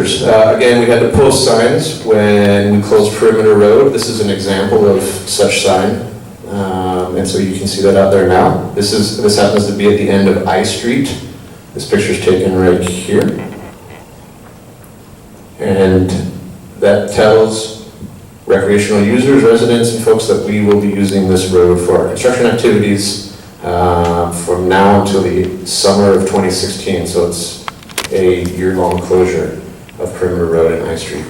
closures. Again, we had to post signs when we closed Perimeter Road. This is an example of such sign. And so you can see that out there now. This happens to be at the end of I Street. This picture is taken right here. And that tells recreational users, residents, and folks that we will be using this road for our construction activities from now until the summer of 2016. So it's a year-long closure of Perimeter Road and I Street.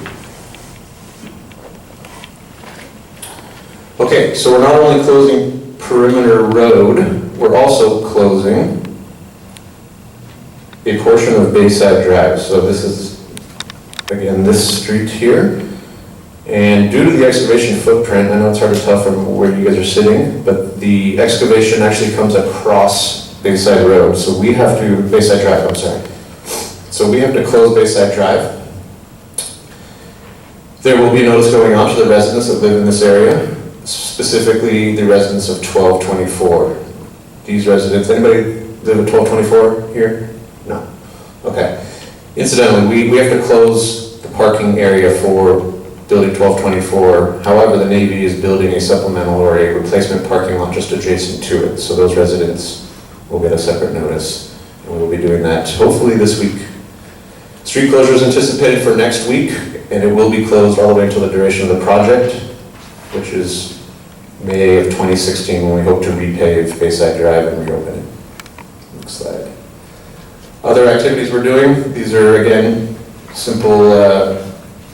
Okay, so we're not only closing Perimeter Road, we're also closing a portion of Bayside Drive. So this is, again, this street here. And due to the excavation footprint, I know it's hard to tell from where you guys are sitting, but the excavation actually comes across Bayside Road. So we have to, Bayside Drive, I'm sorry. So we have to close Bayside Drive. There will be notice going out to the residents that live in this area, specifically the residents of 1224. These residents, anybody live at 1224 here? No. Okay. Incidentally, we have to close the parking area for building 1224. However, the Navy is building a supplemental or a replacement parking lot just adjacent to it. So those residents will get a separate notice, and we'll be doing that hopefully this week. Street closure is anticipated for next week, and it will be closed all the way until the duration of the project, which is May of 2016, when we hope to repave Bayside Drive and reopen it. Next slide. Other activities we're doing, these are again simple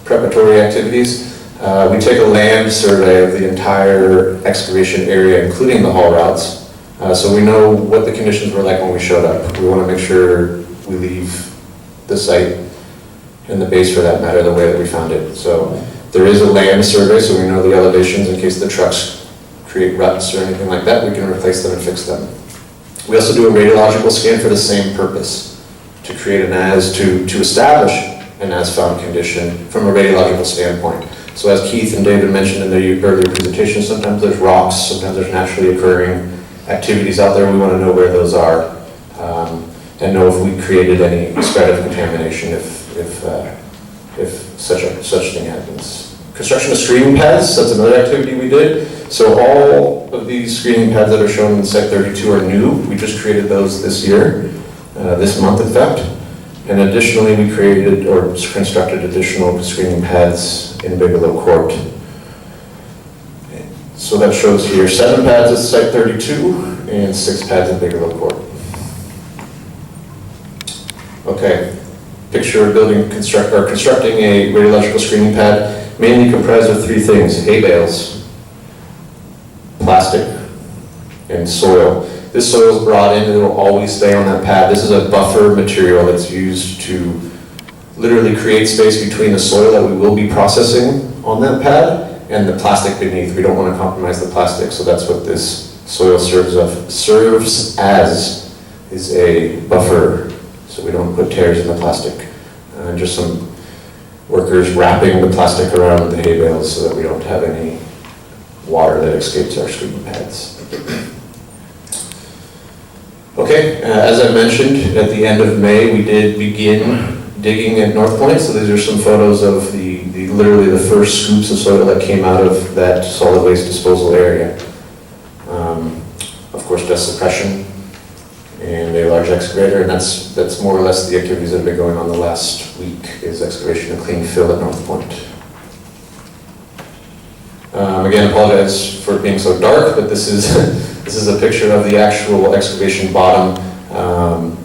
preparatory activities. We take a land survey of the entire excavation area, including the haul routes, so we know what the conditions were like when we showed up. We want to make sure we leave the site and the base, for that matter, the way that we found it. So there is a land survey, so we know the elevations in case the trucks create ruts or anything like that. We can replace them and fix them. We also do a radiological scan for the same purpose, to create to establish an as-found condition from a radiological standpoint. So as Keith and David mentioned in the earlier presentation, sometimes there's rocks, sometimes there's naturally occurring activities out there. We want to know where those are and know if we created any spread of contamination if such thing happens. Construction of screening pads, that's another activity we did. So all of these screening pads that are shown in Site 32 are new. We just created those this year, this month in fact. And additionally, we created or constructed additional screening pads in Bigelow Court. So that shows here 7 pads at Site 32 and 6 pads at Bigelow Court. Okay, picture of constructing a radiological screening pad, mainly comprised of 3 things: hay bales, plastic, and soil. This soil is brought in and it will always stay on that pad. This is a buffer material that's used to literally create space between the soil that we will be processing on that pad and the plastic beneath. We don't want to compromise the plastic, so that's what this soil serves as, is a buffer, so we don't put tears in the plastic. Just some workers wrapping the plastic around the hay bales so that we don't have any water that escapes our screening pads. Okay, as I mentioned, at the end of May, we did begin digging at North Point. So these are some photos of literally the first scoops of soil that came out of that solid waste disposal area. Of course, dust suppression and a large excavator, and that's more or less the activities that have been going on the last week, is excavation and clean fill at North Point. Again, apologize for it being so dark, but this is a picture of the actual excavation bottom.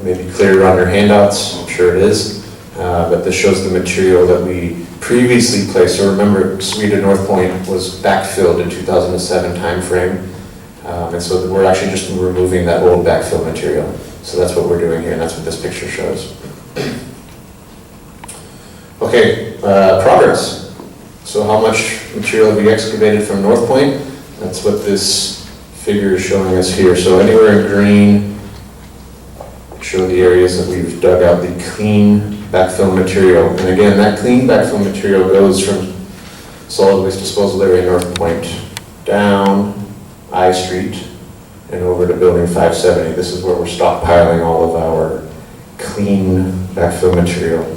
Maybe clearer on your handouts, I'm sure it is. But this shows the material that we previously placed. So remember, Sweden North Point was backfilled in 2007 timeframe. And so we're actually just removing that old backfill material. So that's what we're doing here, and that's what this picture shows. Okay, progress. So how much material have we excavated from North Point? That's what this figure is showing us here. So anywhere in green, show the areas that we've dug out the clean backfill material. And again, that clean backfill material goes from solid waste disposal area North Point down I Street and over to building 570. This is where we're stockpiling all of our clean backfill material.